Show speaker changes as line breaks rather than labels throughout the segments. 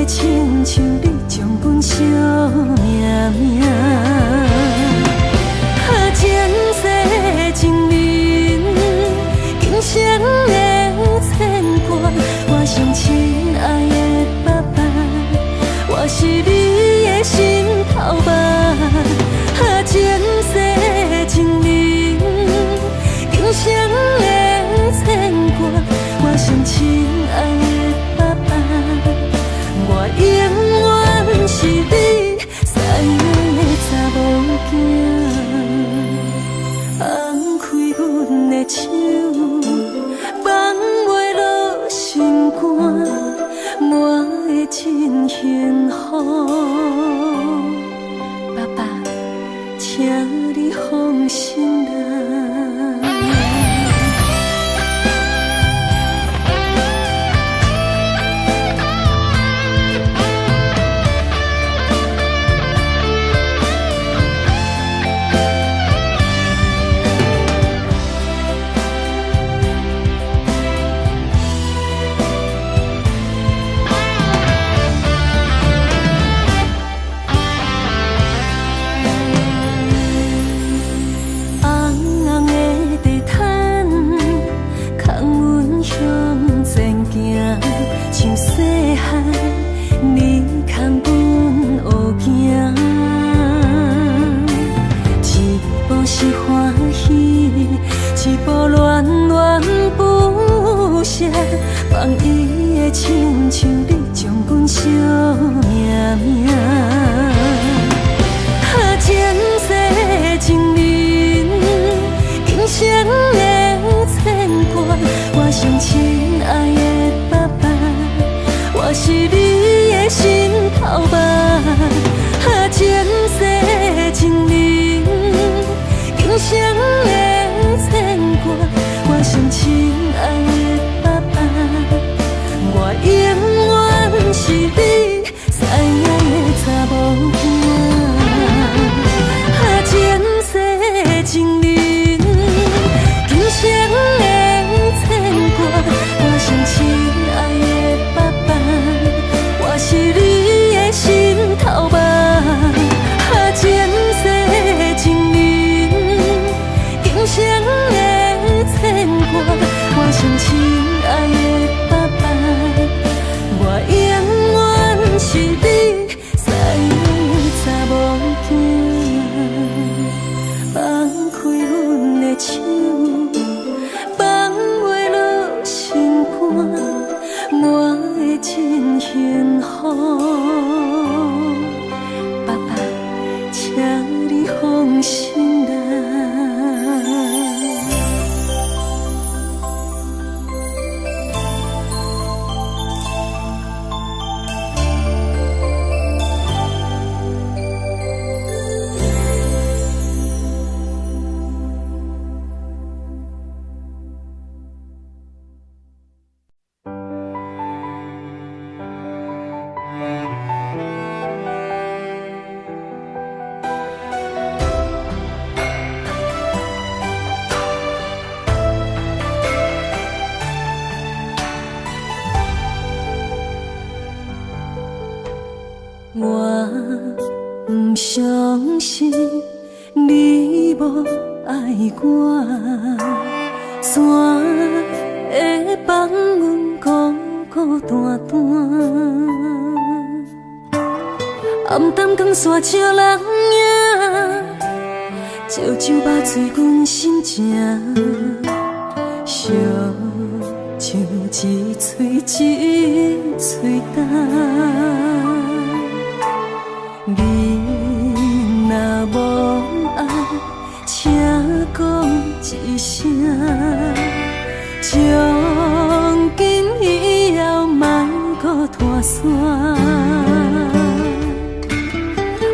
的亲像你将阮惜命命。前世情人，今生的牵挂，我上亲爱的爸爸，我是你的心头肉。前世情人，今生的牵挂，我上亲爱的爸爸，我永远是你最爱的查某囝。放开阮的手，放袂落心肝，我会真幸福。爸爸，请你放心啦。放伊的亲像你将阮惜命命。前世情人，今生的牵挂，我上亲爱的爸爸，我是你的心头肉。前世情人，今生的牵挂，我上亲爱的爸爸，我永远是你最爱的查某囝。前世情人，今生的牵挂，我上亲爱的爸爸，我是你的心头肉。前世情人，今生的牵挂，我上亲爱的爸爸，我永远是你最爱的查某囝。放开阮的手，放袂落心肝，我会真幸福。爸爸，请你放心啦。我不相信你无爱我，山会放阮孤孤单单，暗淡光线照人影，照酒肉醉阮心情，烧酒一嘴一嘴干。你若无爱，请讲一声，从今以后莫搁拖线。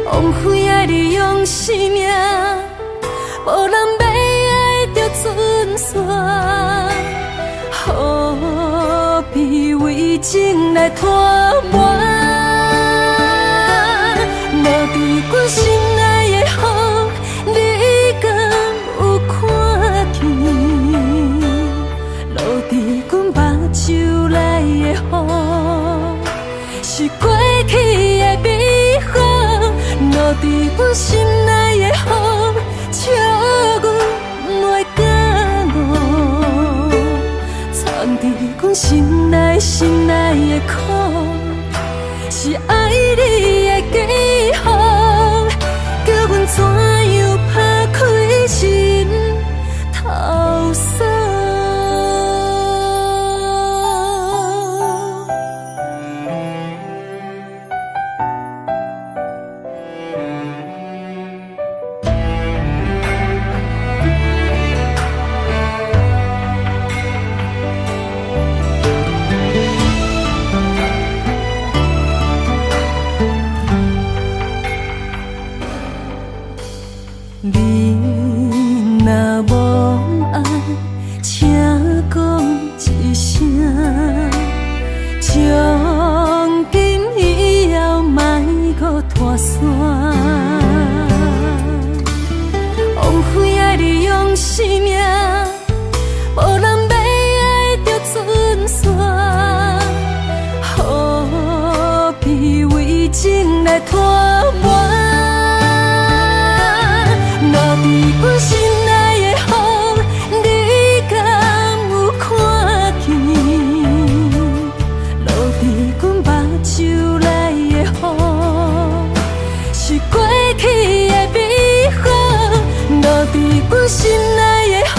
枉费爱你用生命，无人要爱着存线，何必为情来拖磨？阮心爱的风，你敢有看见？落伫阮目睭内的雨，是过伫阮心内的风，笑阮袂感冒，藏伫阮心内的苦，是爱你的记号，叫阮怎样拍开心头锁。你若无爱，请讲一声，从今以后莫搁拖线。枉费爱你用生命，无人要爱着准线，何必为情来拖磨？阮心内的风，你敢有看见？落伫阮目睭内的雨，是过去的美好。落伫阮心内的风，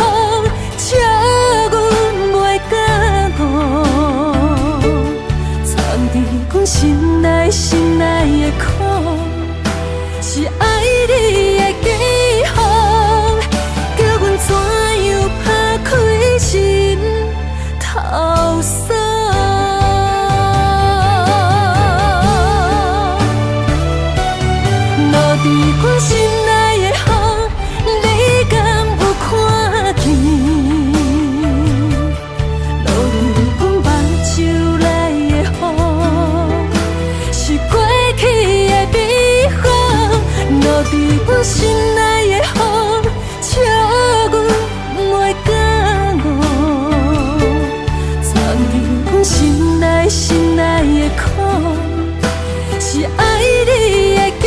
笑阮袂感冒。藏伫阮心内的苦，是爱你的记号。怎样拍开心头锁？落伫阮心内的风，你敢有看见？落伫阮目睭内的雨，是过去的美好。落伫阮心内的风，笑阮袂感冒，藏伫阮心内的苦，是爱你的记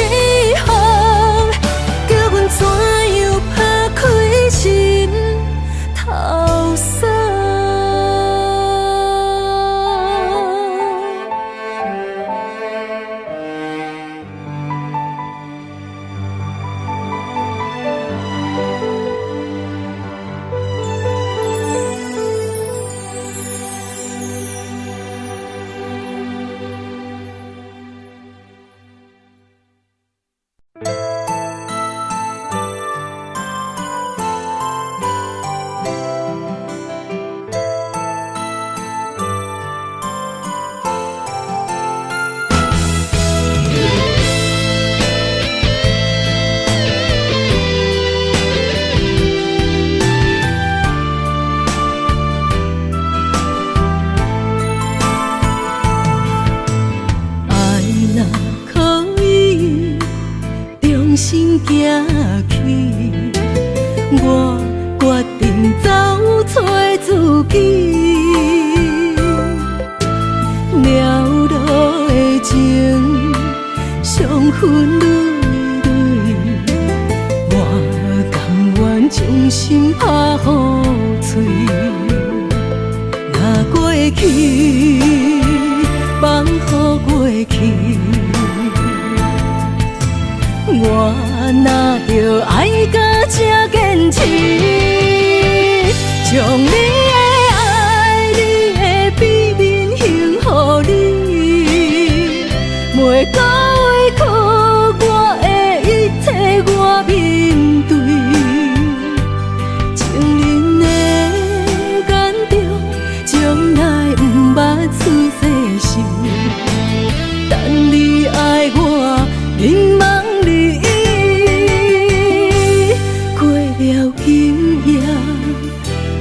号，叫阮怎样拍开心头锁？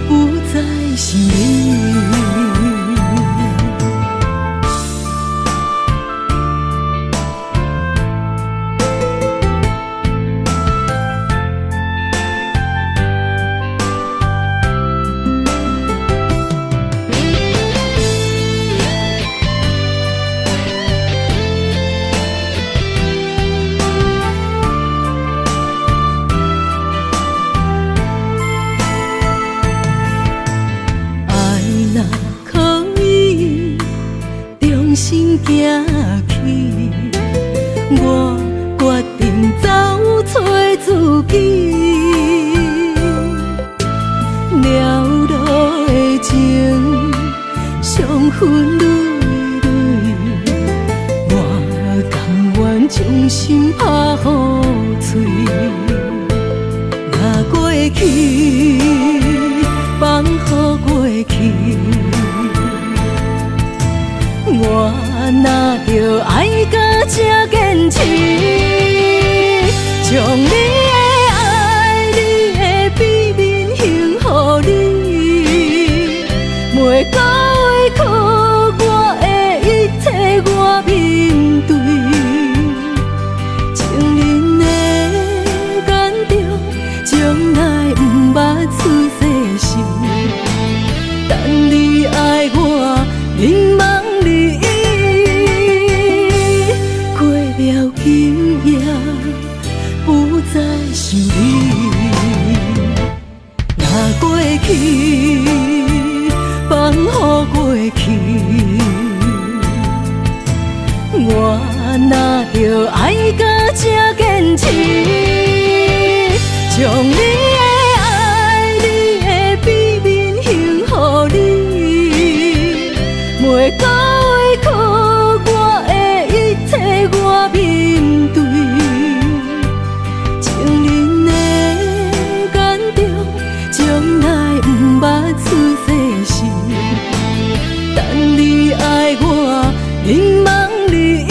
不再分泪泪，我甘愿将心拍予碎。若过去，放乎过去，我哪着爱到这坚持，将你的爱、你的秘密献予你，袂到委屈我的一切，我面对。情人的感动，从来不捌出世事，等你爱我，迷茫离伊，过了今夜，不再想你。若过去，放乎过去，我哪着爱到这坚持，将你的爱、你的秘密献予你，袂到委屈我的一切，我面对。情人的感动，从来不捌出世事，等你爱我，迷茫离伊，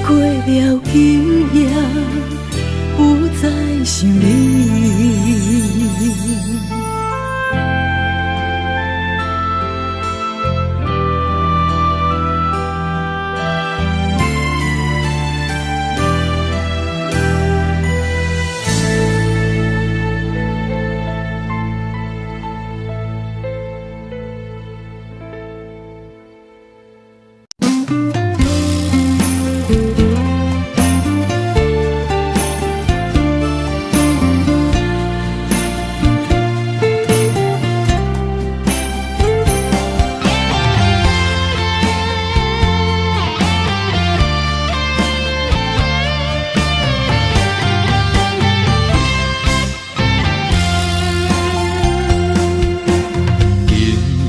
过了今夜，不再想你。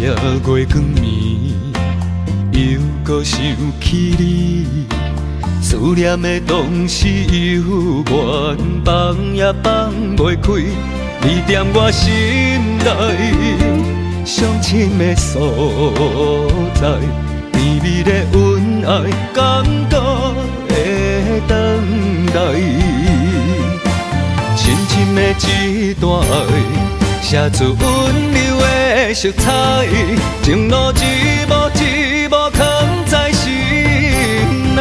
月光暝，又搁想起你，思念的同时犹原放也放袂开，你踮我心内上深的所在，甜蜜的恩爱感觉会等待，深深的一段爱，写出温柔的色彩，情路一幕一幕藏在心内。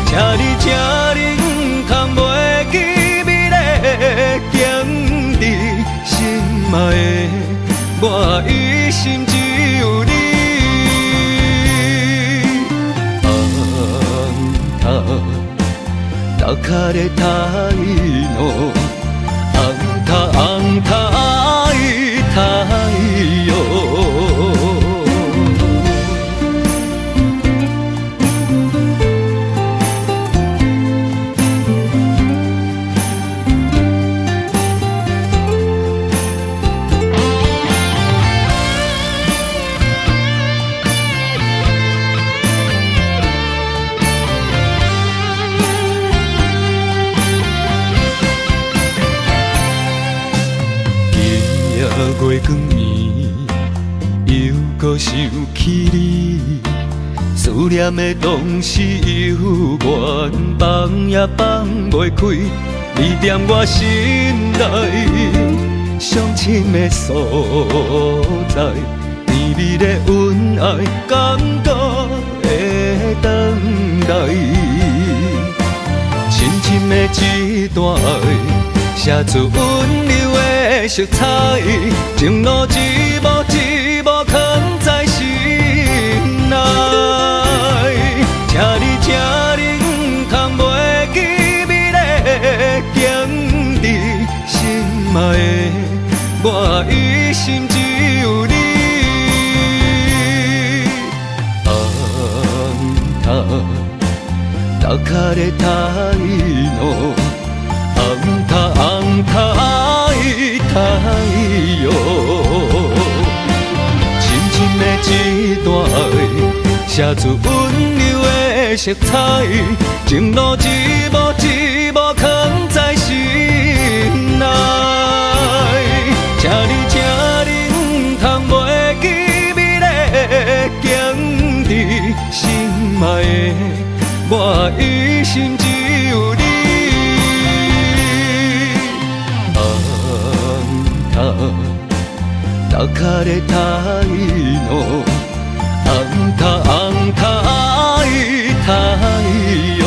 请你，请你，不通袂记美丽的景致，心爱的我一心只有你。红塔打卡的太阳，红塔爱太阳。月光暝，又搁想起你，思念的同时犹原放也放袂开，你踮我心内上深的所在，甜蜜的恩爱感觉会等待，深深的一段爱，写出温柔的色彩，情路一幕一幕藏在心内。请你，请你，不通袂记美丽的景致，心爱的我一心只有你。红塔打卡的太阳，红塔爱太阳。一段爱，写出温柔的色彩，情路一幕一幕藏在心内。请你，请你，通袂记美丽景致，心爱的我一生只有你。高卡的太阳，红塔红塔爱太阳。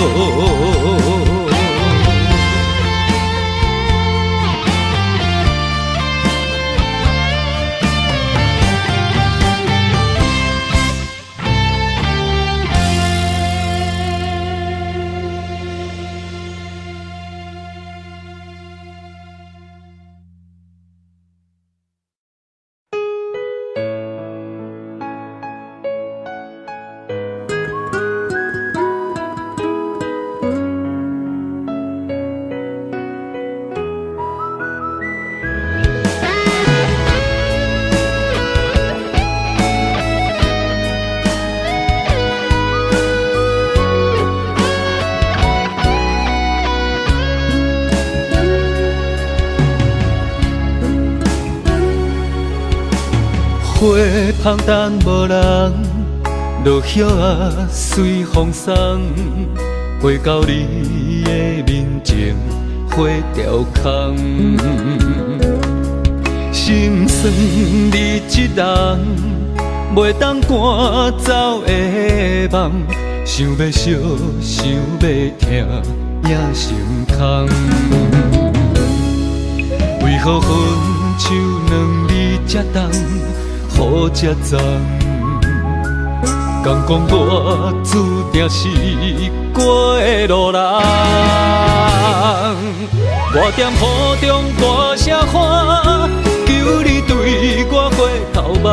花香淡无人，落叶啊随风送，飞到你的面前，花凋空。心酸你一人，袂当赶走的梦，想要惜，想要听，也心空。为何分手两字才重？好才脏，敢讲我注定是过的路人。我踮雨中大声喊，求你对我回头望，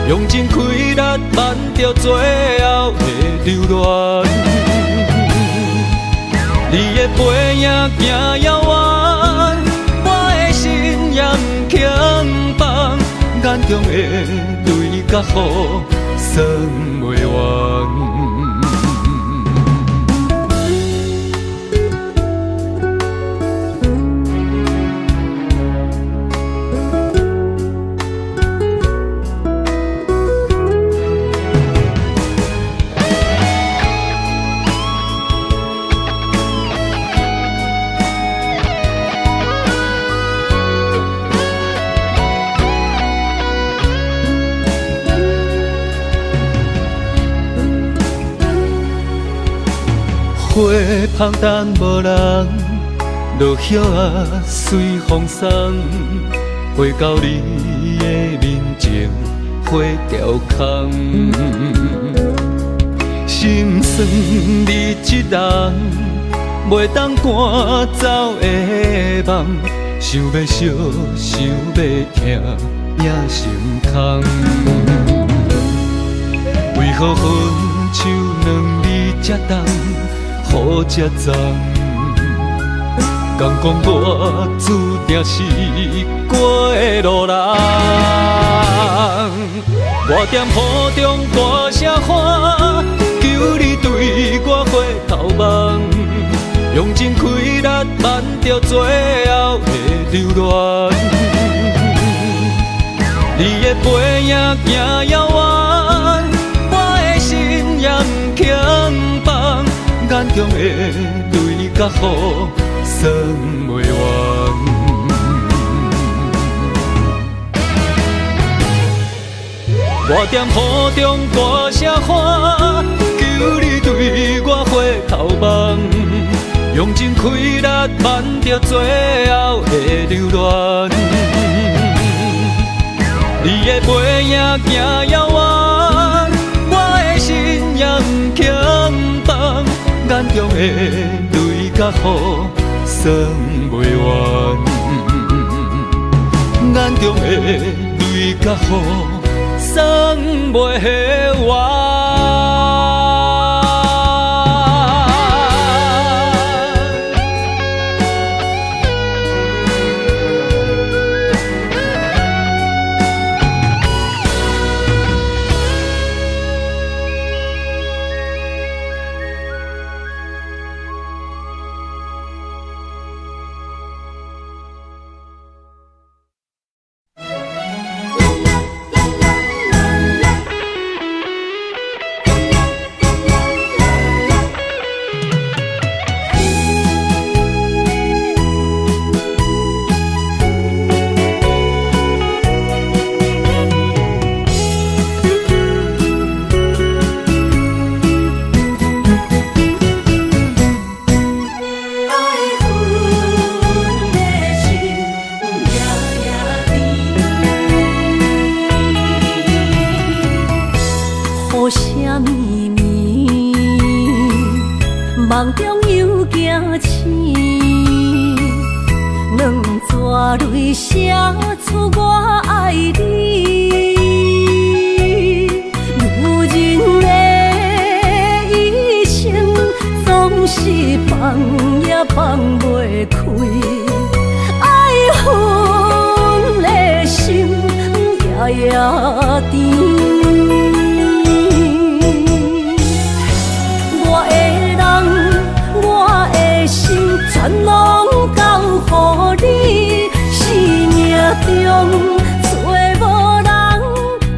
用尽开力挽着最后的留恋。你的背影行遥远，我的心也不轻放。眼中的泪甲雨算袂完。花香淡无人，落叶啊随风送，飞到你的面前，花凋空。心酸你一人，袂当赶走的梦，想要惜，想要听，也心空。为何分手两字才重？好才脏，敢讲我注定是过的路人。我踮雨中大声喊，求你对我回头望，用尽开力挽着最后的留恋。你的背影行遥远，我的心也不轻放。眼中的泪甲雨算袂完，我踮雨中大声喊，求你对我回头望，用尽开力挽着最后的留恋。你的背影行遥远，我的心也不轻放。眼中的泪甲雨算袂完，眼中的泪甲雨算袂完。
梦中又惊醒，两纸泪写出我爱你。如今的一生，总是放也放袂开，爱恨的心夜夜甜。全拢交乎你，生命中找无人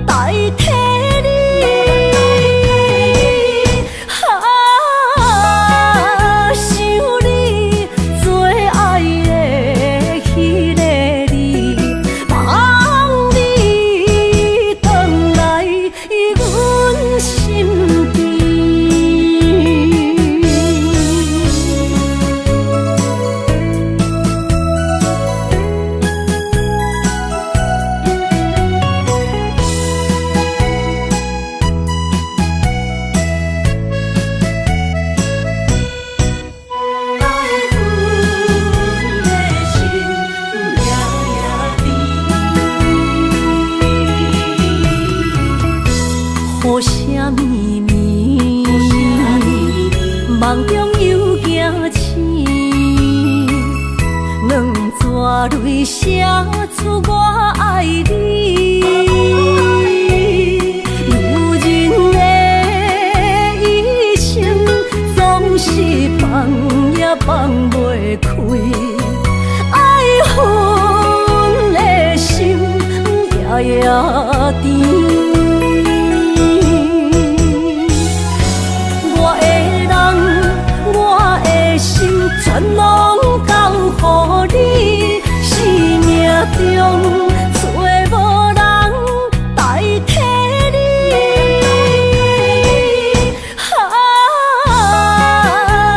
代替你。想你做爱的迄个你，望你回来阮身边。雨声绵绵，梦中又惊醒，两纸泪写出我爱你。如今的一生，总是放也放袂开，爱恨的心夜夜甜。全拢交乎你，生命中找无人代替你。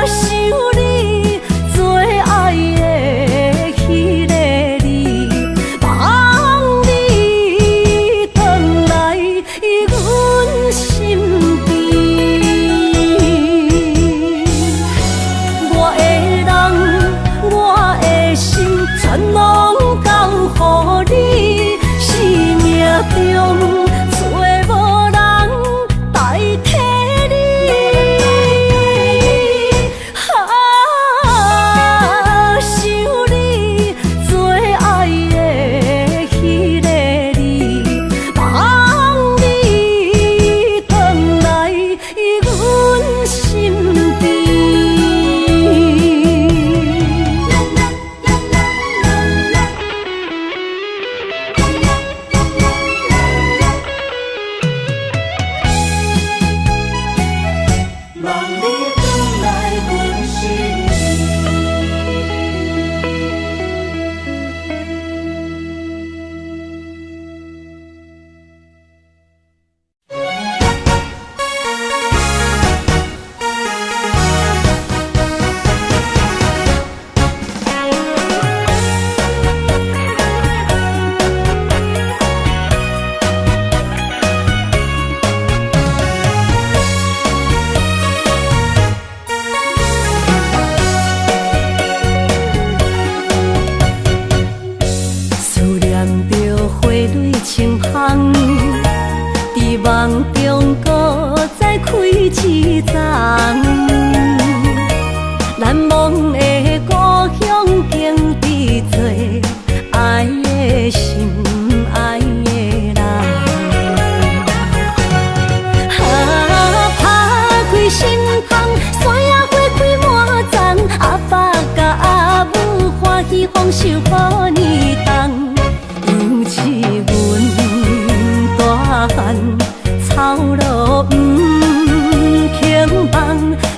想你做爱的迄个你，望你回来阮身边。全拢交乎你，生命中找无人代替你。想你做爱的迄个你，望你回来阮身边。梦中搁再开一丛，难忘的故乡经历做爱的心爱的人。打开心窗，山野花开满丛，阿爸甲阿母欢喜丰收好年冬，尤其阮大汉。草路不轻放，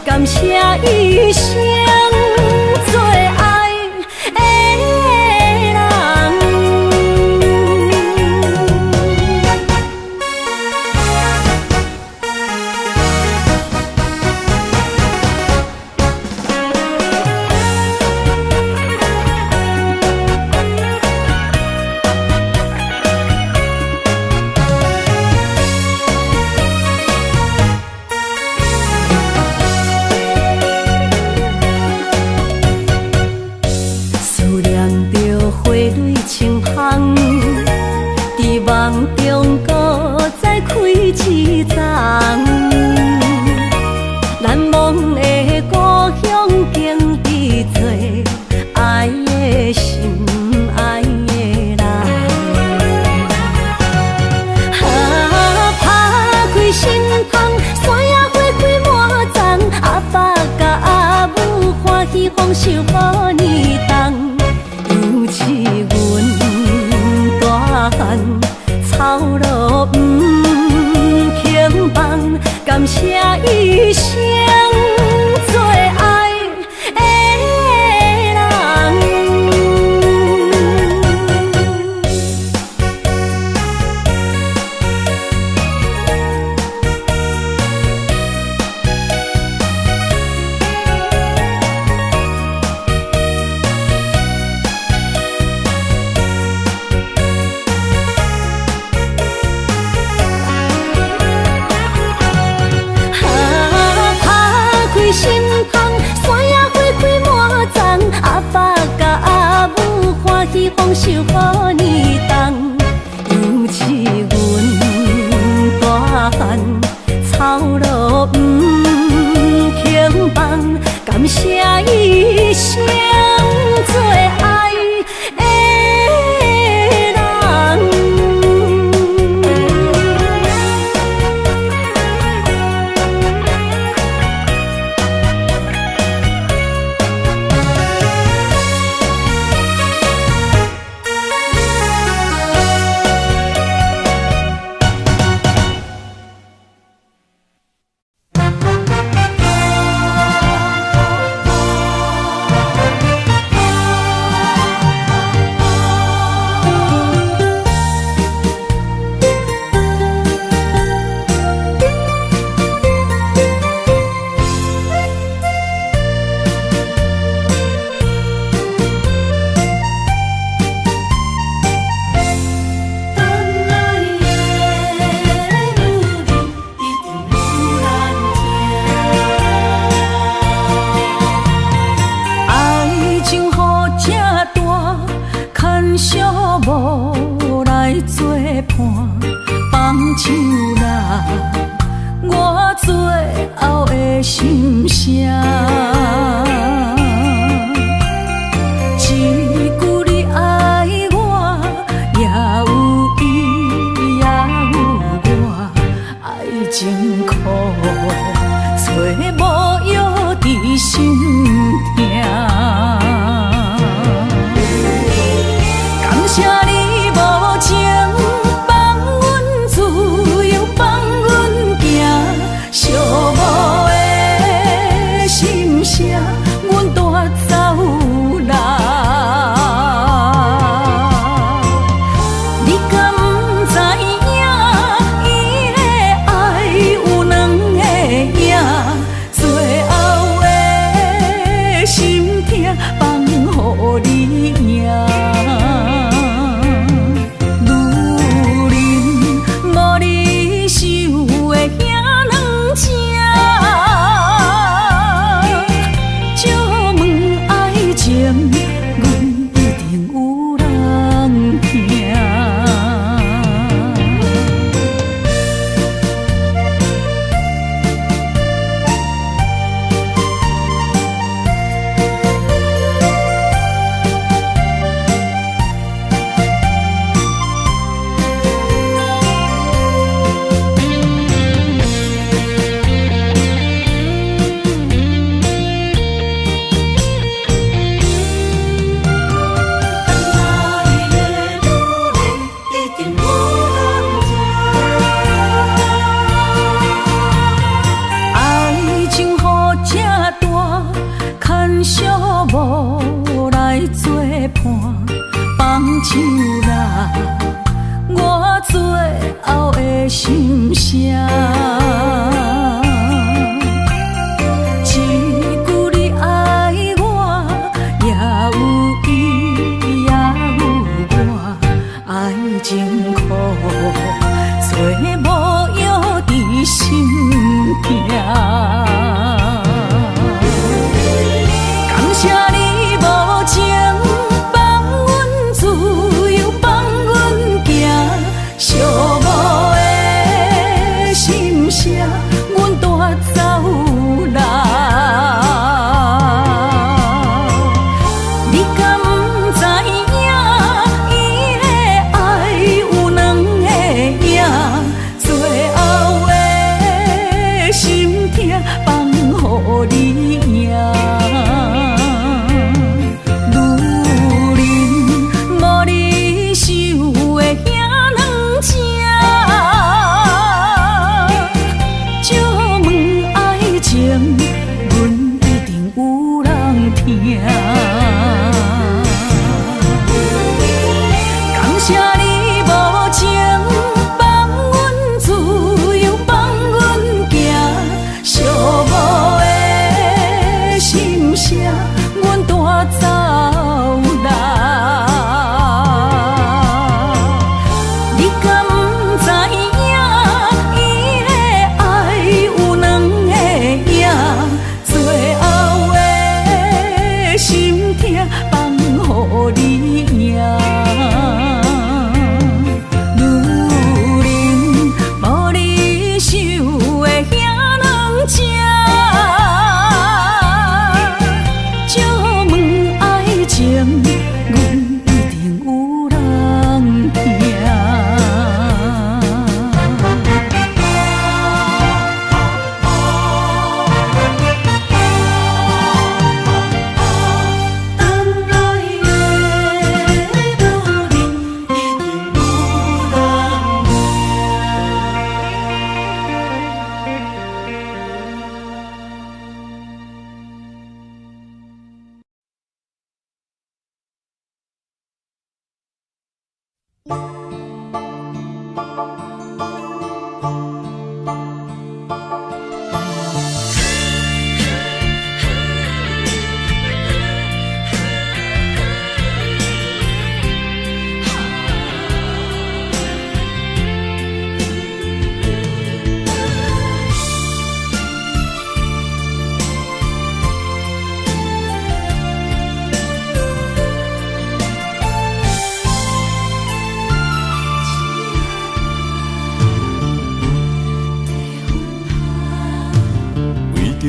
感谢一生做爱的人。丰收好年冬，尤是阮大汉操劳不轻放，感谢一生做爱的人。心芳，山野花开满丛，阿爸甲阿母欢喜丰收好年冬，尤是阮大汉操劳不轻放，感谢一生做爱的人。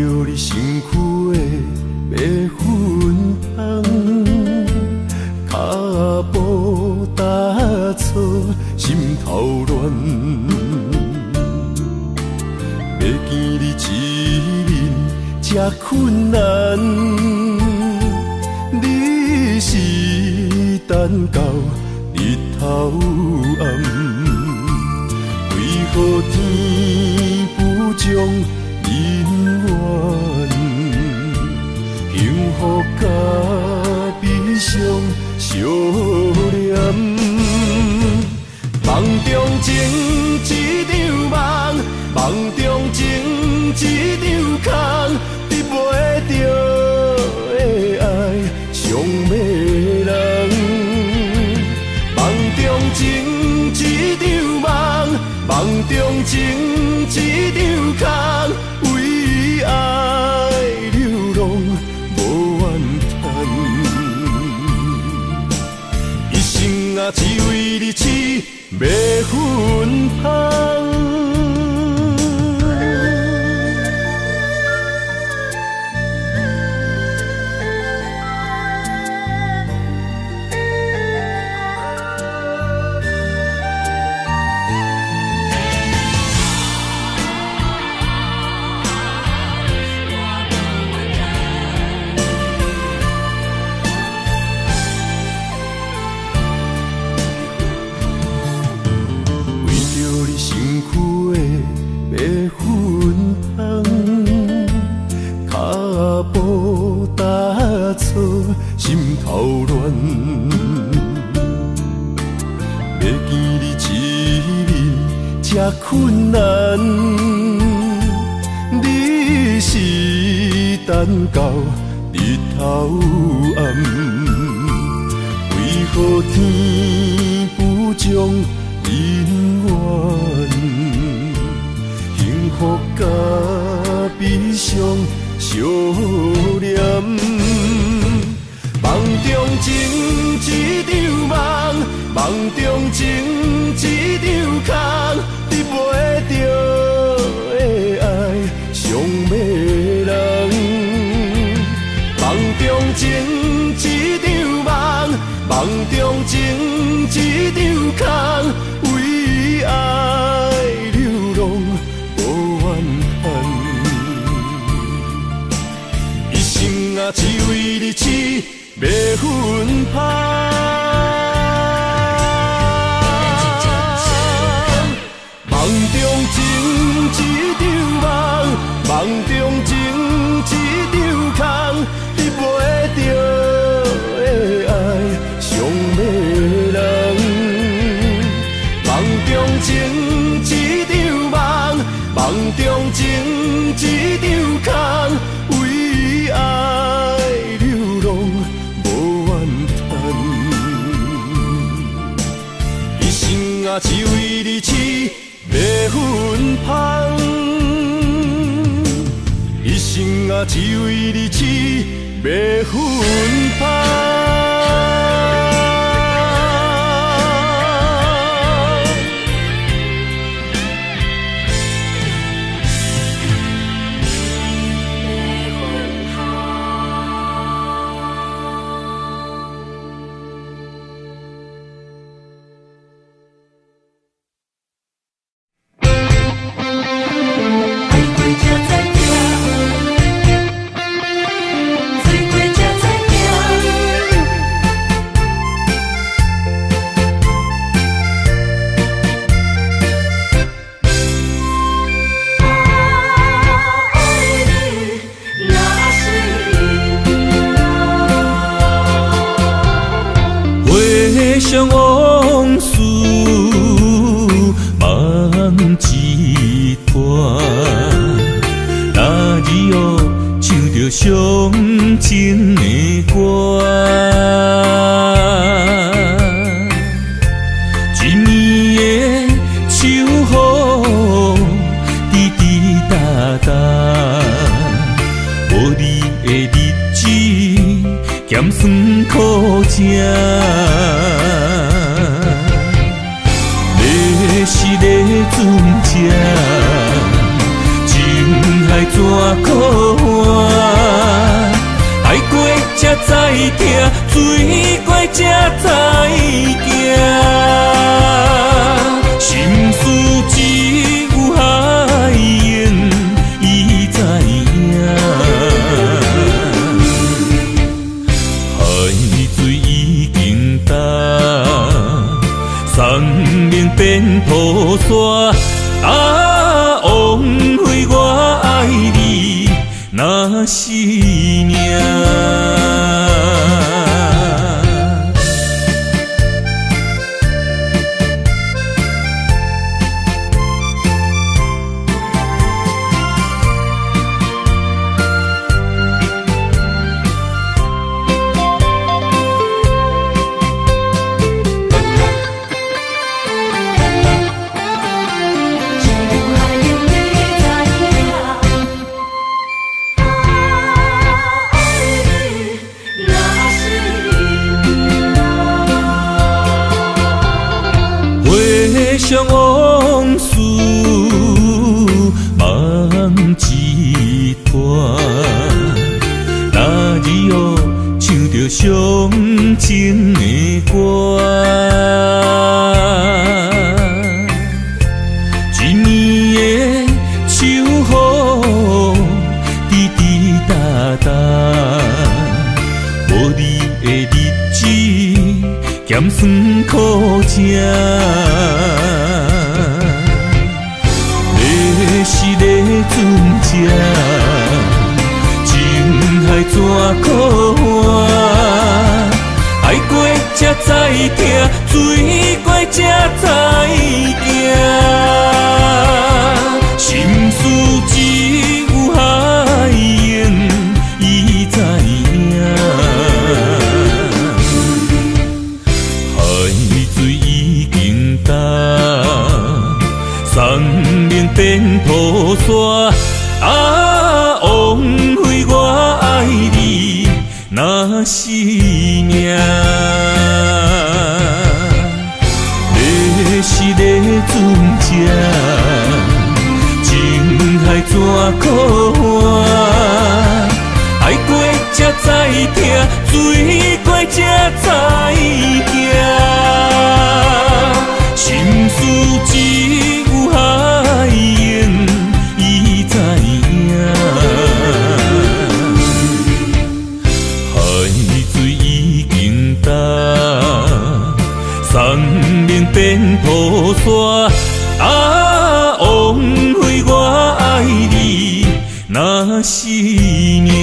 着你身躯的白粉红，脚步踏错，心头乱。要见你一面这困难，你是等到日头暗，为何天不将人怨？幸福甲悲伤相连，梦中情一场梦，梦中情一场空，得袂着的爱上迷人。梦中情一场梦，梦中情一场空，为爱流浪无怨叹，一生啊只为你痴迷粉香。心头乱，要见你一面这困难，你是等到日头暗，为何天不将人怨？幸福甲悲伤相连。梦中情一场梦，梦中情一场空，得袂着的爱上迷人。梦中情一场梦，梦中情一场空，为爱流浪无怨叹，一生啊只为你痴迷粉香。梦中情一场梦，梦中情一场空，得袂着的爱上迷人。梦中情一场梦，梦中情一场空，为爱流浪无怨叹，一生啊只为你痴迷粉香，一生啊只为你痴迷粉香。
想往事梦一段，那日哦唱着伤情的歌，一年的秋雨滴滴答答，无你的日子咸酸苦吃。是咧船只，情海海怎可换？爱过才知疼，水怪才知行。心事只有海燕伊知影。海水已经干，山明变土沙。啊，枉费我爱你那是命。想往事梦一段，那日后唱着伤情的歌，一年的秋雨滴滴答答，无你的日子咸酸苦吃。是个船只，情海怎可换？爱过才知疼，水过才知行。心事只有海燕伊知影。海水已经干，山明变土沙。啊，枉费我爱你那是命。你是个船只，情海怎可换？爱过才知疼，水过才知行。心事只有海燕伊知影。海水已经干，山明变土沙。啊，枉费我爱你那是命。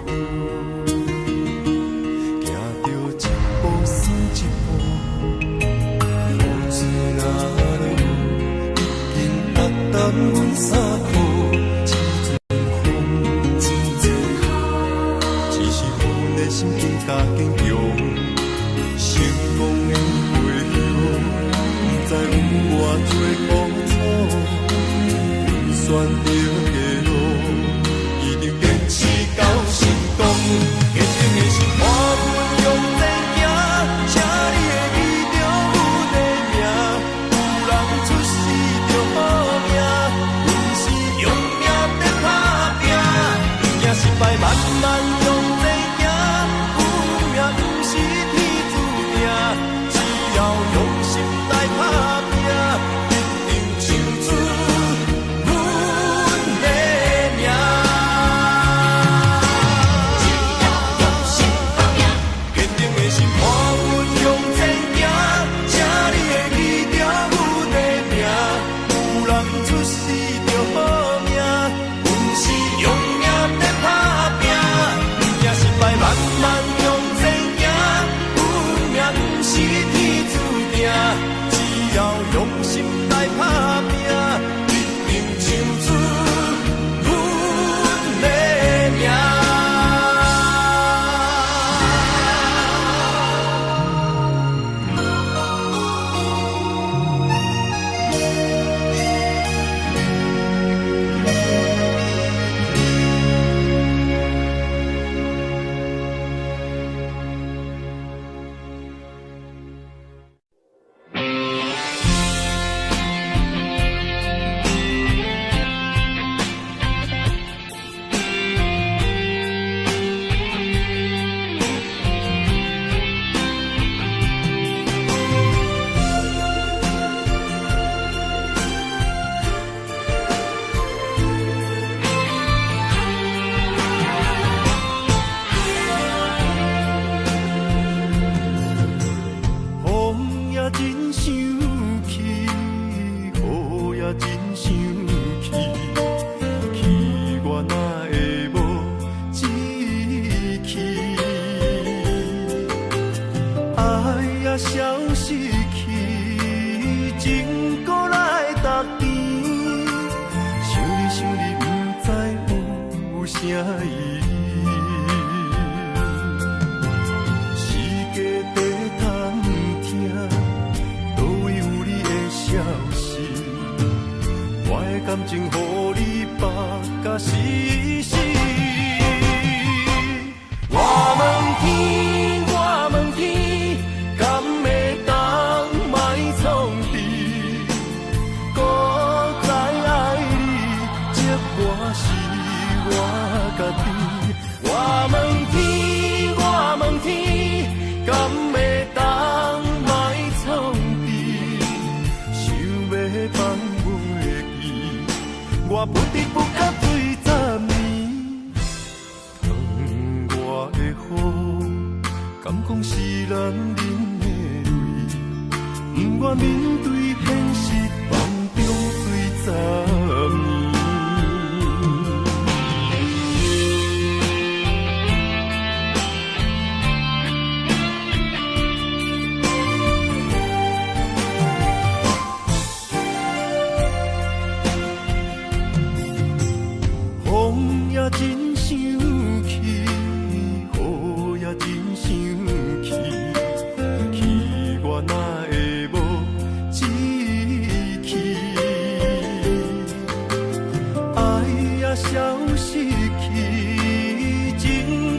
拄，行着一步算一步，雨水若落，已经压淡阮衫裤。心更加坚强，成功的背后，不知有偌多苦楚。阮选择的路，一定坚持到成功。坚定的心，看阮用力行，请你会记着阮的名。有人出世着好命，阮是用命在打拼，惊失败慢慢用。我不得不甲对10年，窗外的雨，敢讲是男人的泪，不愿面对现实，梦中对10年。真想去，雨也真想去，去我哪会无志气？爱也消失去，情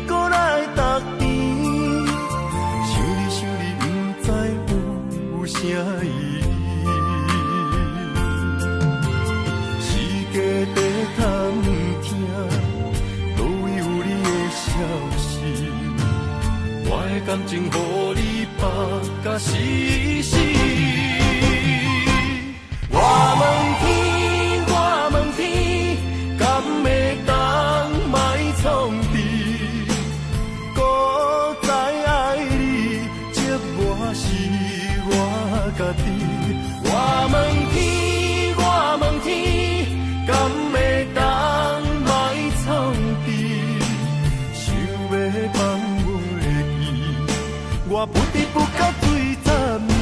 搁来逐甜。想你，不知有啥意义。世界在探听。我的感情，予你绑甲死死。我问天，敢会当卖创治？搁再爱你，这我是我家己。我问天，敢会当卖创治？想我不得不到水10年。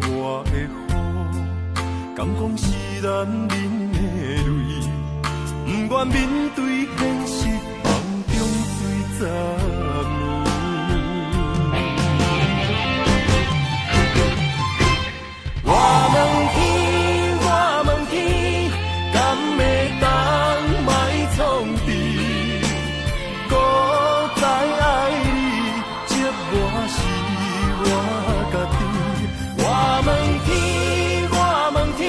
窗外的雨，敢讲是男人的泪，不愿面对现实，梦中水10年。我问天，我问天，敢会当卖创治？孤在爱你，接我是我家己。我问天，我问天，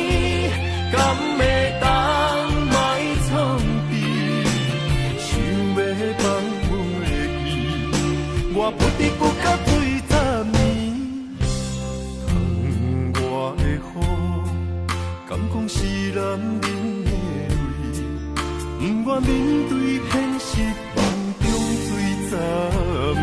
敢会当卖创治？想要放袂记，我不得不到水10年。窗外的雨，敢讲是男人的泪，不愿面对现实，梦中水10年。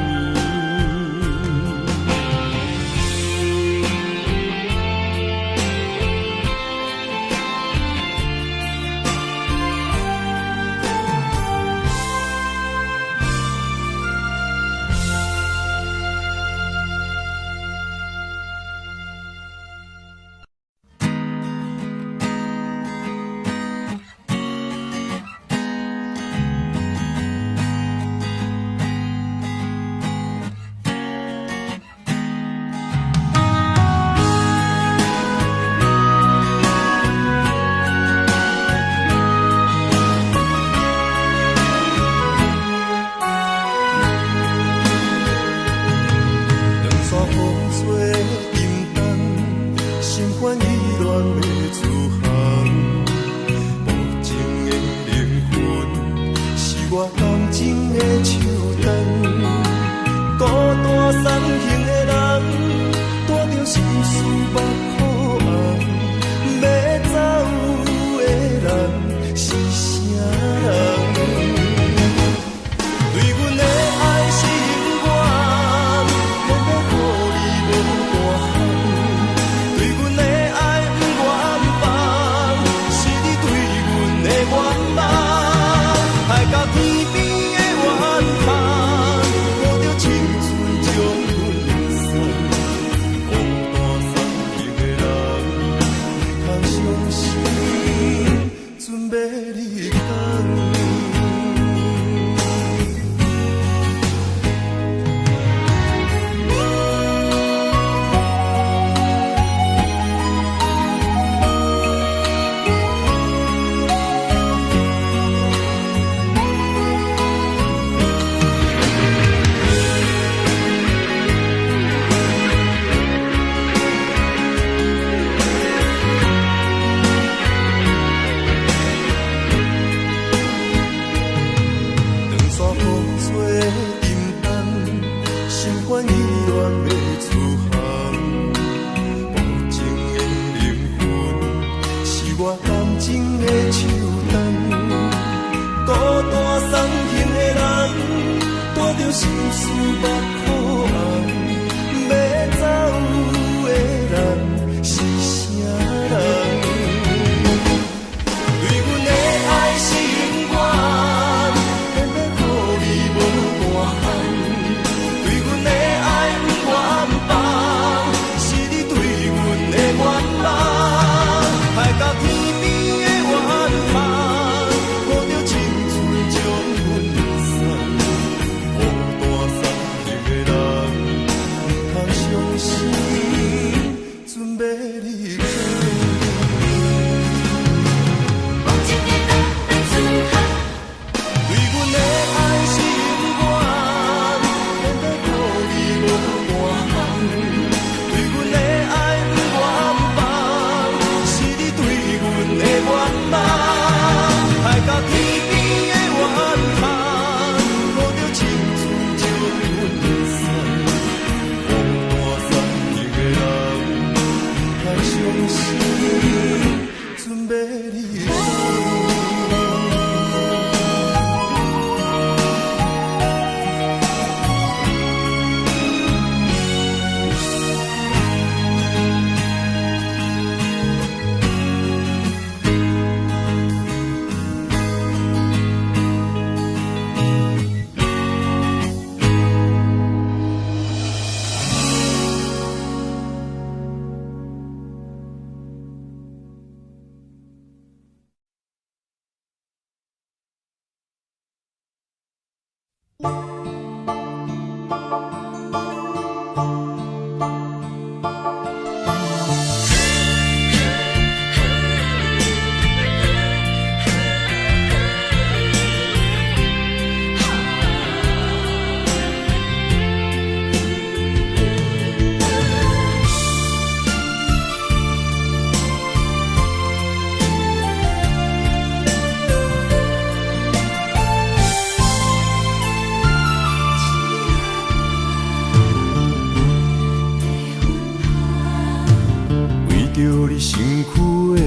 着你身躯的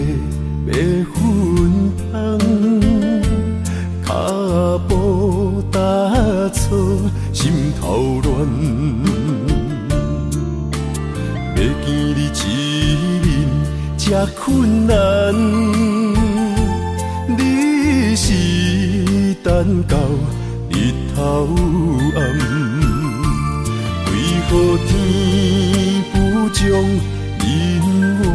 白粉香，脚步踏错，心头乱。要见你一面这困难，你是等到日头暗，为何天不将姻缘，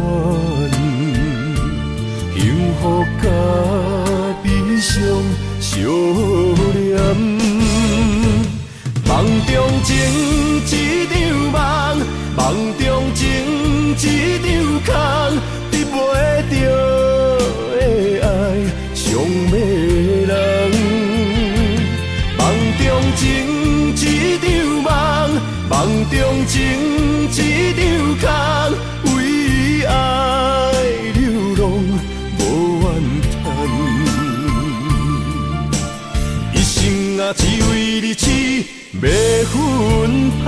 幸福甲悲伤相连，梦中情一场梦，梦中情一场空，得袂着的爱上迷人，梦中情一场梦，梦中情一场空。为爱流浪无怨叹，一生啊只为你痴迷魂香。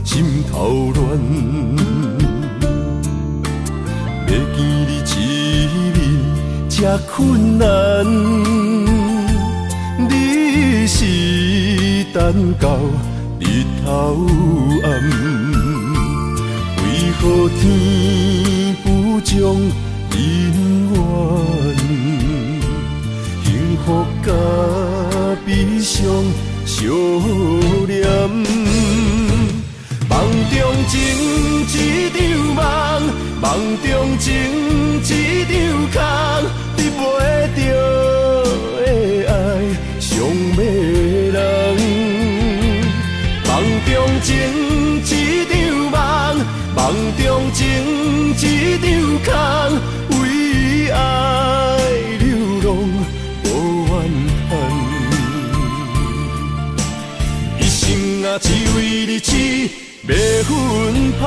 心头乱，要见你一面这困难，你是等到日头暗，为何天不将姻缘，幸福甲悲伤相连？梦中情一场梦，梦中情一场空，得袂着的爱上迷人。梦中情一场梦，梦中情一场空，为爱流浪无怨叹，一生啊只为你痴。迷魂香，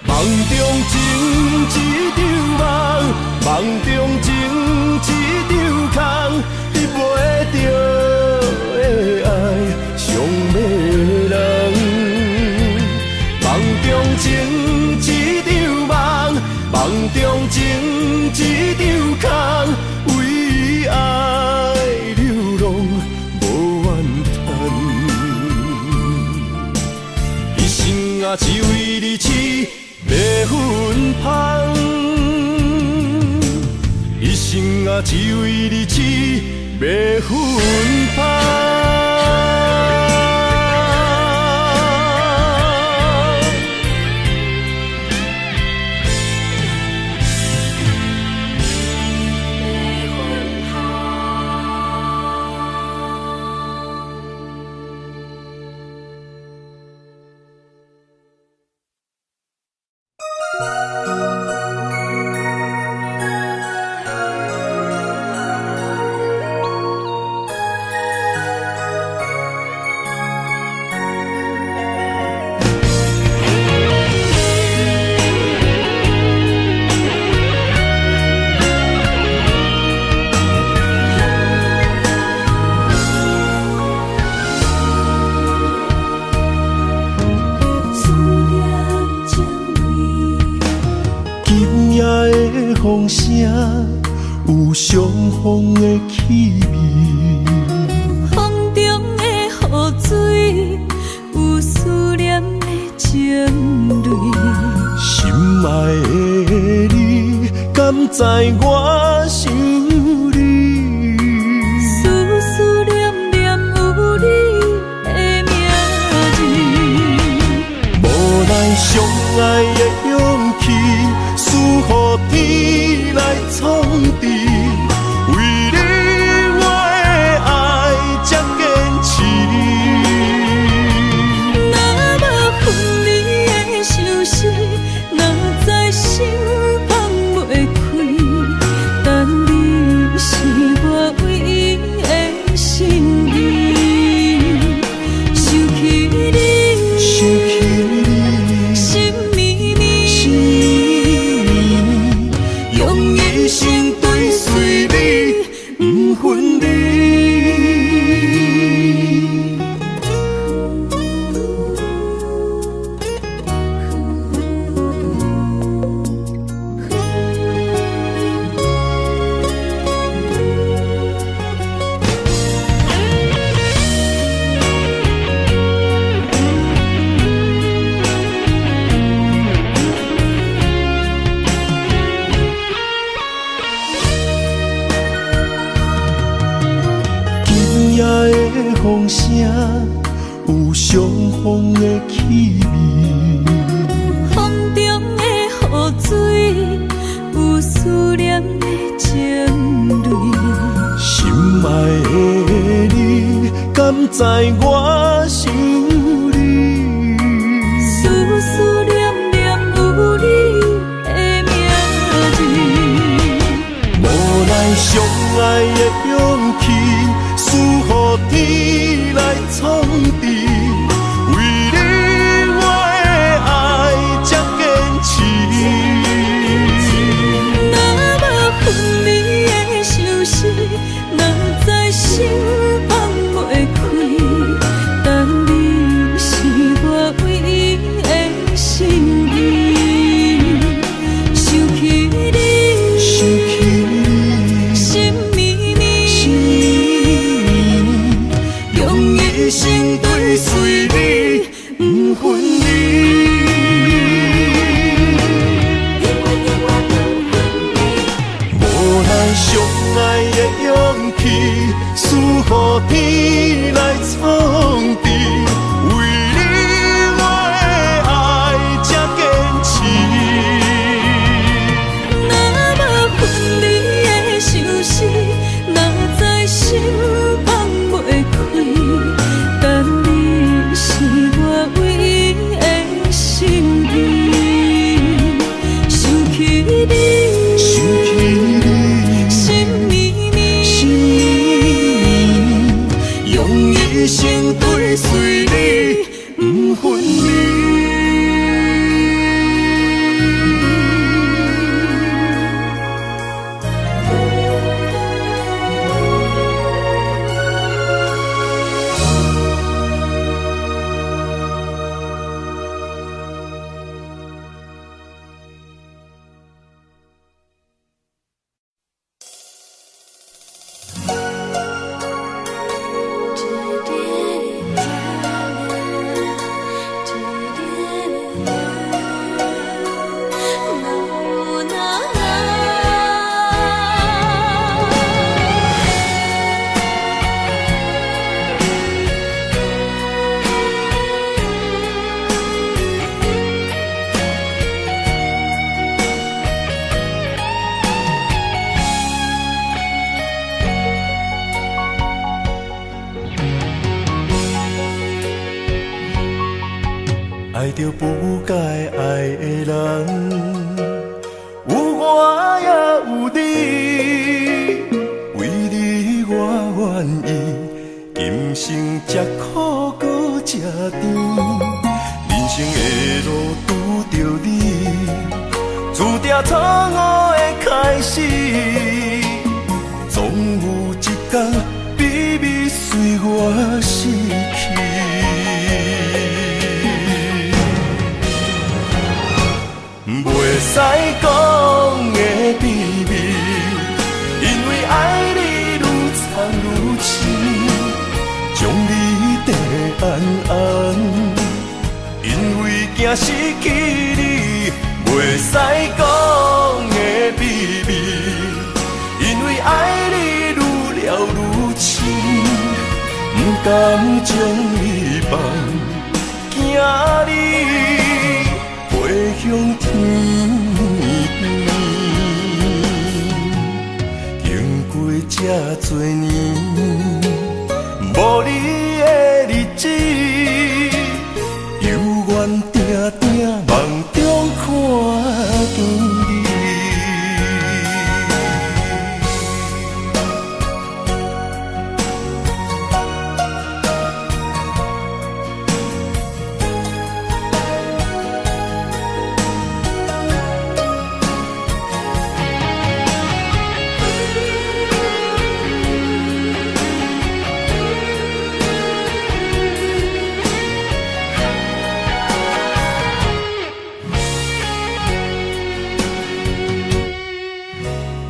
梦中情一场梦，梦中情一场空，得袂着的爱上迷人。梦中情一场梦，梦中情一场空，为爱流浪。啊，只为你痴迷魂香，一生啊，只为你痴迷魂香。风声有相逢的气味，
风中的雨水有思念的情泪。
心爱的你，敢知我想你？
思念念有你的名字，
无咱相爱的勇气，赐予天来创治。为你我的爱才坚持。
若无分离的相思，哪知心放袂开。但你是我唯一的心意，想起你，心绵绵，用一生追随你，不分离。今夜的风声有相逢的气味，风中的雨水有思念的情泪。
心爱的你，敢知我想你？
思念念有你的名字，
无咱相爱的勇气，赐予天来创治。为你我的爱才坚持。
若无分离的相思，哪知心放袂开。但你是我唯一的心意，想起你，心绵绵，用一生追随你，不分离。
无咱相爱的勇气，赐予天来创治。为你我的爱才坚持。
若无分离的相思，哪知心放袂开。但你是我唯一的心意，想起你，心绵绵，用一生追随你，不分离。爱着不该爱的人，有我也有你，为你我愿意，今生吃苦搁吃甜，人生的路拄着你，注定错误的开始，总有一天秘密随我逝去。袂使讲的秘
惊失去你，袂使讲的秘密，因为爱你愈了愈深，不甘将你放，惊你飞向天。经过这多年，无你的日子，犹原定定梦中看见你。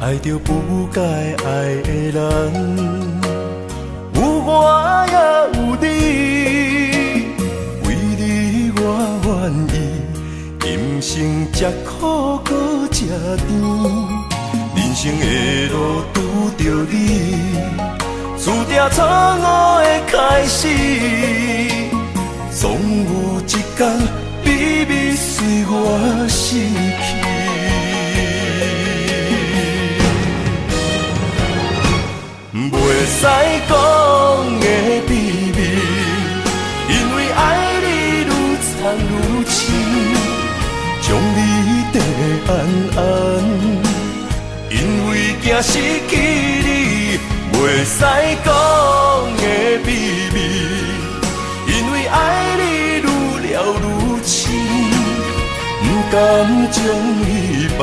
爱着不该爱的人，有我也有你，为你我愿意，今生吃苦搁吃甜，人生的路拄着你，注定错误的开始，总有一天秘密随我失去。袂使讲的秘密，因为爱你愈藏愈深，将你地安安，因为惊失去你，袂使讲的秘密，因为爱你愈了愈深，不甘将你放，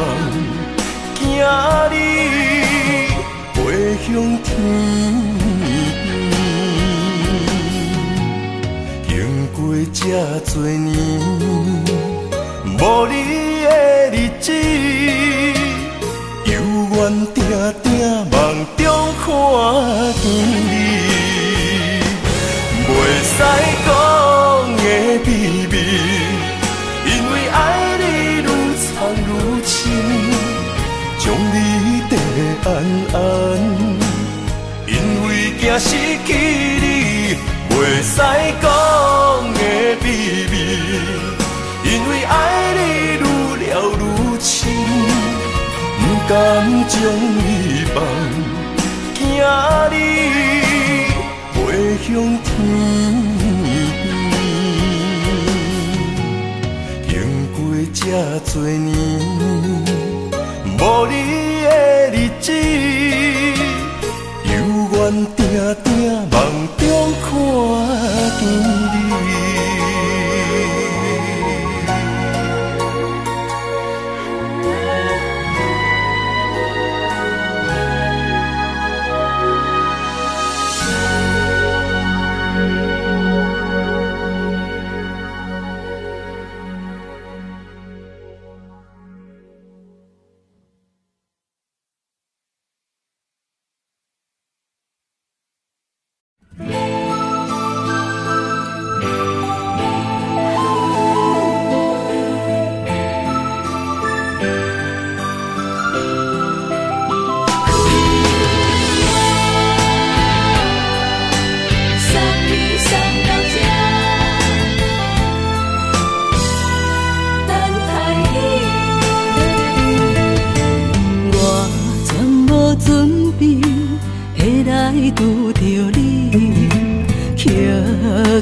惊你飞向天。经过这多年，无你的日子，犹原定定梦中看见你。袂使讲的秘密，因为爱你愈藏愈深，将你地安安，因为惊失去你，袂使讲的秘密，因为爱你愈了愈深，不甘将你放，惊你飞向天。经过这多年，无你的日子，犹原定定梦中看见你。
拄着你，刻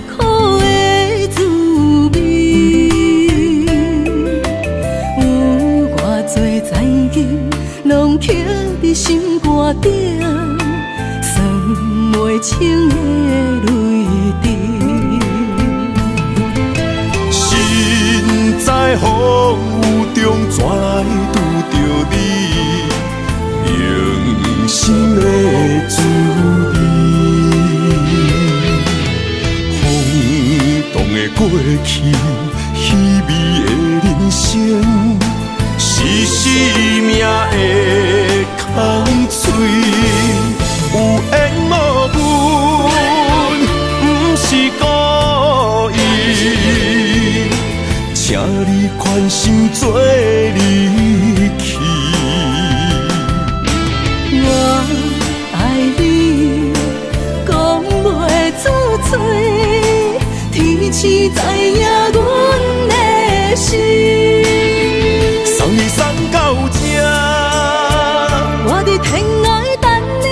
苦的滋味，有偌多知音，拢刻伫心肝顶，算袂清的泪滴。
心在风雨中，怎来拄着你？用心的滋味，风动的过去，稀微的人生，是生命的空嘴，有缘无分，不是故意，请你宽心做离去。
我爱你，讲袂出嘴，天赐知影阮的心。
送你送到这，
我伫天涯等你，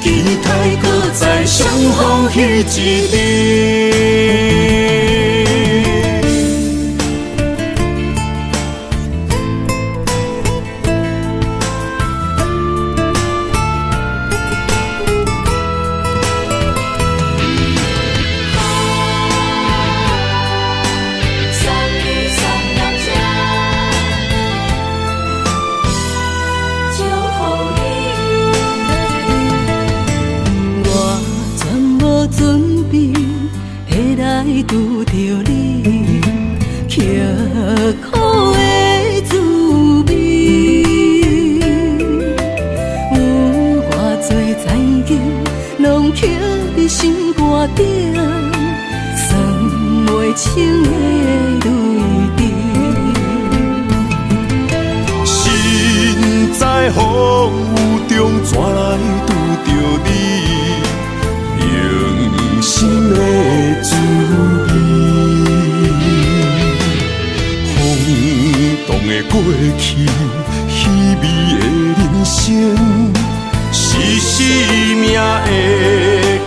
期待搁再相逢彼一日。
拄着你，刻苦的滋味，有偌多残求，拢刻伫心肝顶，算袂清的泪滴。
心在风雨中，怎来拄着你？用心的滋味，风动的过去，稀微的人生，是生命的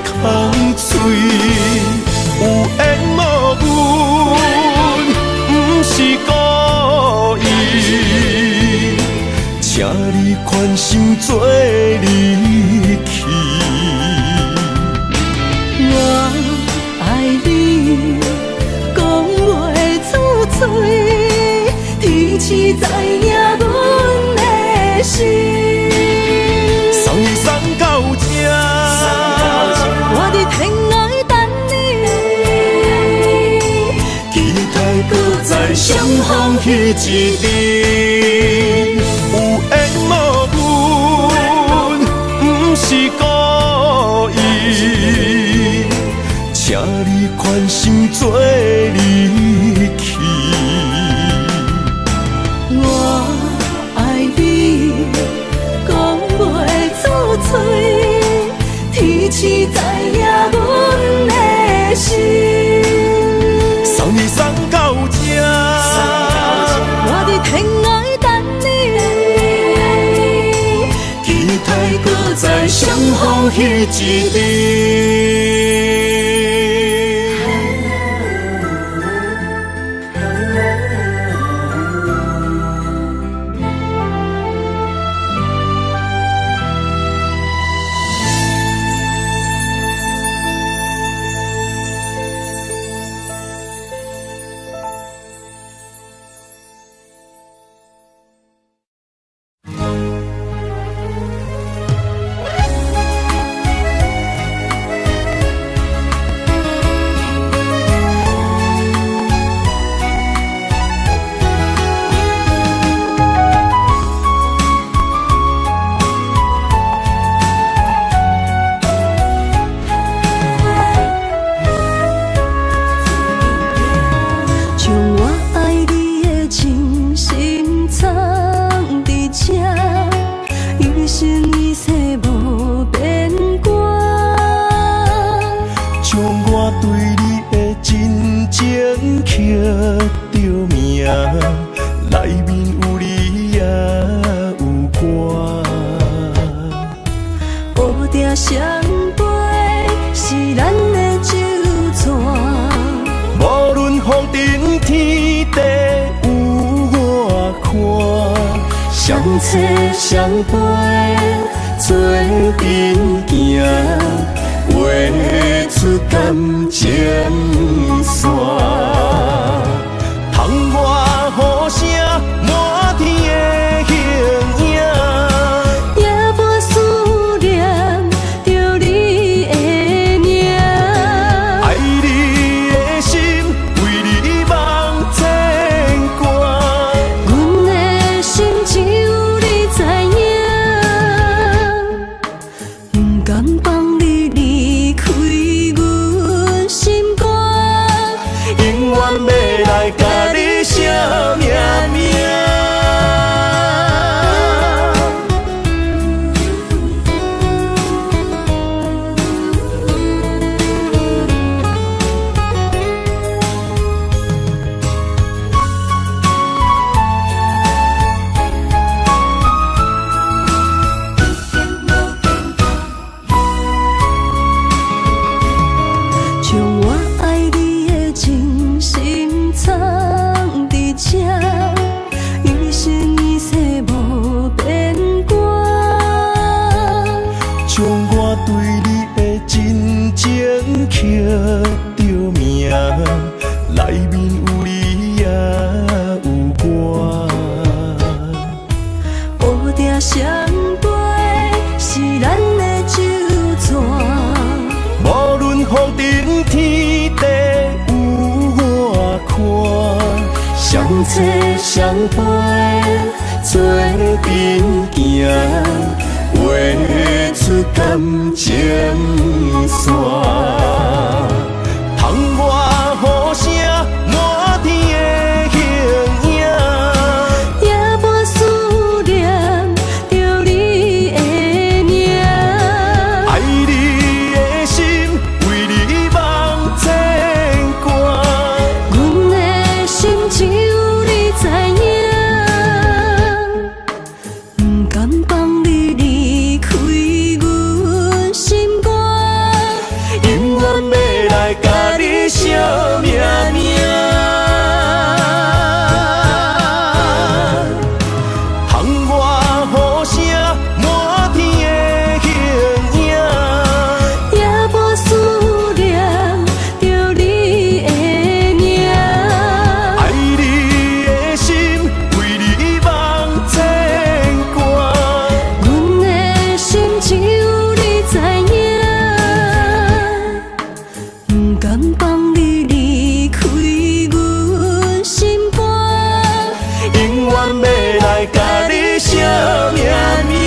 空嘴，有缘无分，不是故意，请你宽心做离去。
我爱你，讲袂出嘴，天赐知影阮的心。
送你送到这，
我伫天涯等你，
期待搁再相逢彼一日。有缘无分，不是故意，请你宽心做离去。
我爱你，讲袂出嘴，天赐知影阮的心。
送你送到这，
我伫天涯等你，
期待搁再相逢彼一日。
相陪是咱的酒泉，
无论风尘天地有我看，相扯相陪做阵行，画出感情线，窗外雨声满天的形影。
敢放你离开阮心肝。
情刻着名，内面有你也有我。
乌蝶双飞是咱的酒泉，
无论风尘天地有我看，相切相陪做阵行，画出感情线。窗外雨声满天的形影，
夜半思念着你的名。
爱你的心为你梦牵挂，
阮的心只有你知影，不甘放你离开阮心肝，
永远要来甲你惜命命。窗外雨声满天的形影，
夜半思念着你的名。
爱你的心为你梦牵挂，
阮的心只有你知影，不甘放你离开阮心肝，
永远要来甲你惜命命。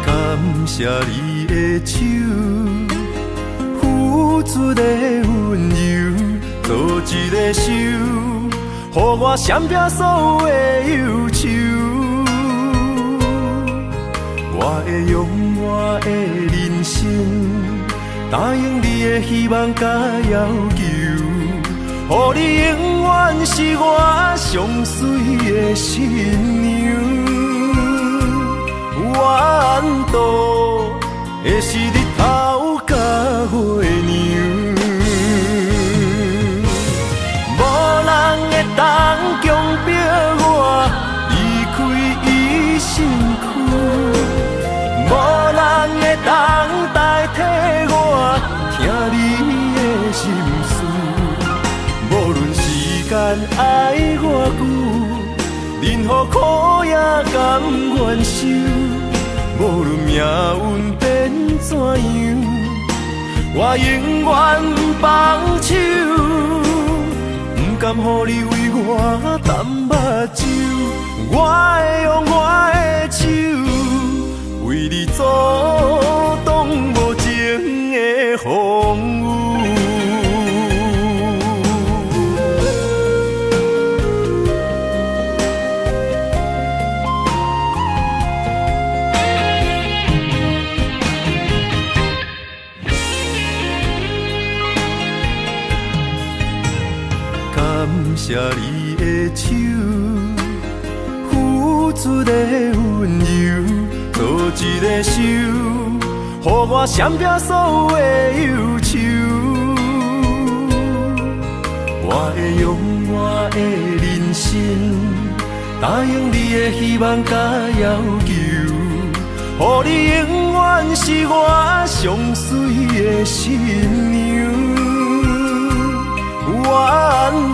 感谢你的手，付出的温柔，做一个手，予我闪避所有的忧愁。我会用我的人生，答应你的希望甲要求，予你永远是我上水的新娘。缘路会是日头甲月亮，无人会当强迫我离开伊身躯，无人会当代替我听你的心事。无论时间爱偌久，任何苦也甘愿受。无论命运变怎样，我永远不放手，不甘予你为我淡目睭。我会用我的手，为你阻挡无情的风雨。感谢你的手，付出的温柔，做一个手，予我闪避所有的忧愁。我会用我的人生，答应你的希望甲要求，予你永远是我上水的新娘。缘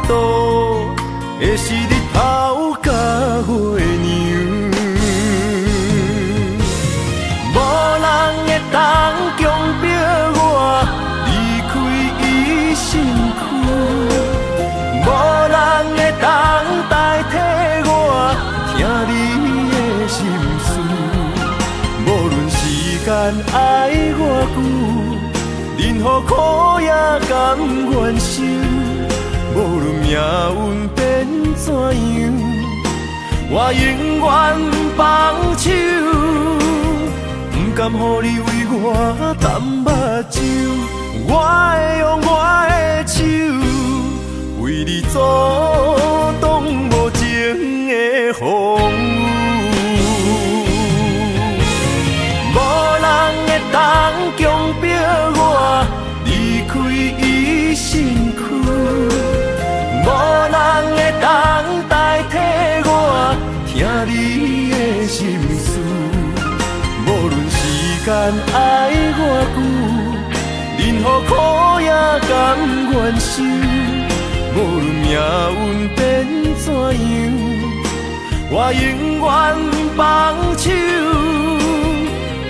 路会是日头甲月亮，无人会当强迫我离开伊身躯，无人爱我久，任何苦也甘愿受。无论命运变怎样，我永远放手，不甘予你为我淡目睭。我会用我的手，为你阻挡无情的风雨。无人会当强迫我离开伊身躯，无人会当代替我听你的心事。无论时间爱我久，任何苦也甘愿受。无论命运变怎样，我永远放手，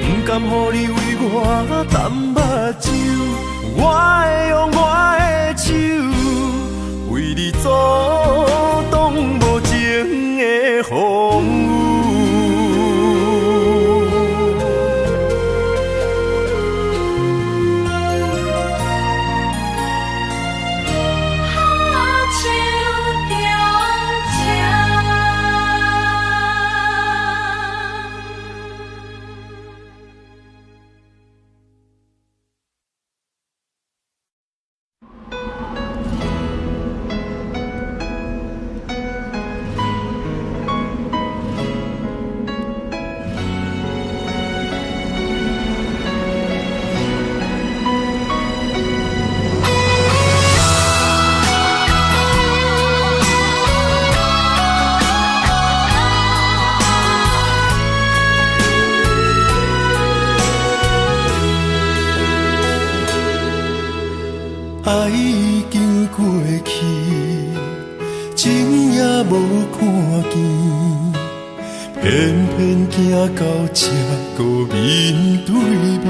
不甘予你为我淡目睭。我会用我的手，为你阻挡无情的风雨。爱已经过去，情也无看见，偏偏行到这个面对面。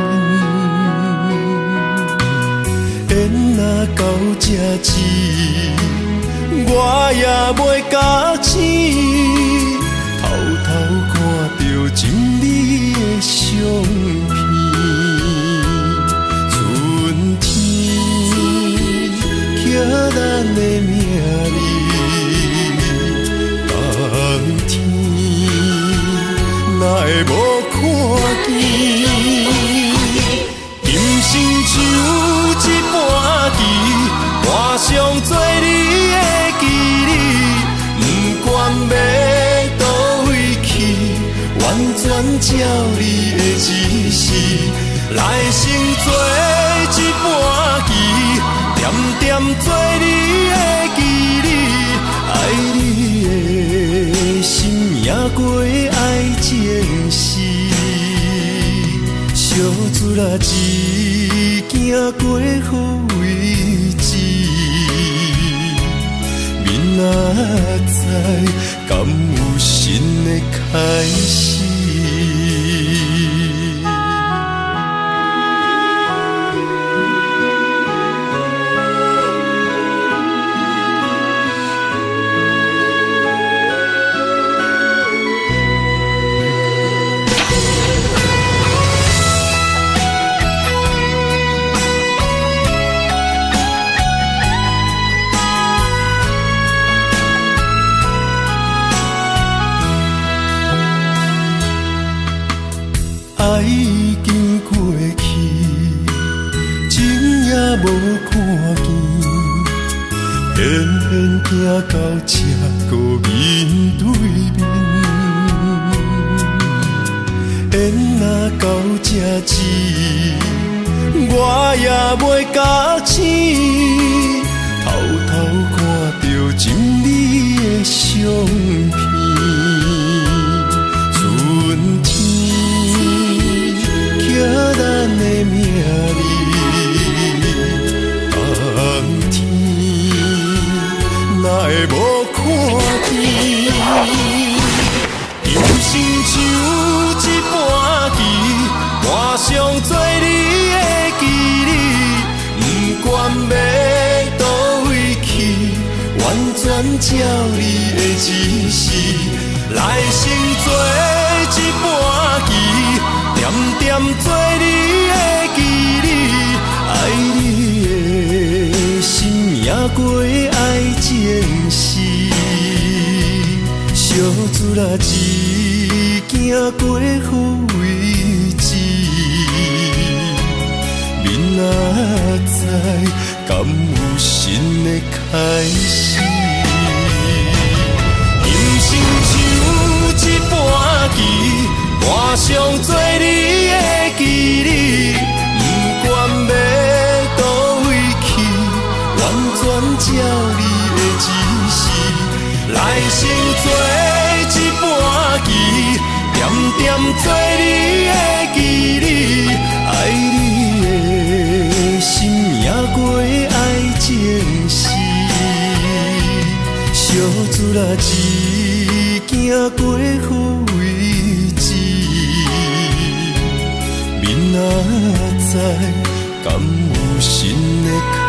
缘若到这时，我也袂假醒，偷偷看到情你的相片。寄咱的名字，冬天哪会无看见？今生像一盘棋，换上做你的记忆，不管要倒位去，完全照你的指示，来生做一盘棋。点点做你的记忆，爱你的心也过爱情事，小船啊一行过好位置，明仔载敢有新的开始？爱已经过去，情也无看见，偏偏行到这个面对面。缘若到这时，我也袂假醒，偷偷看到情你的相片。春天寄咱的名字，冬天哪会无看见？今生像一盘棋，换上做你的记忆，不管要倒位去，完全照你的指示，来生做一盘棋，点点做你过爱情事，小子啦，只行过好位置，明仔载敢有新的开始？人生像一盘棋，我想做你的棋子，不管要倒位去，完全照你的指示，来生做一盘棋，点点做你的棋子，爱你的心也过爱情事，小子啦，只行过好位置，明仔载敢有新的开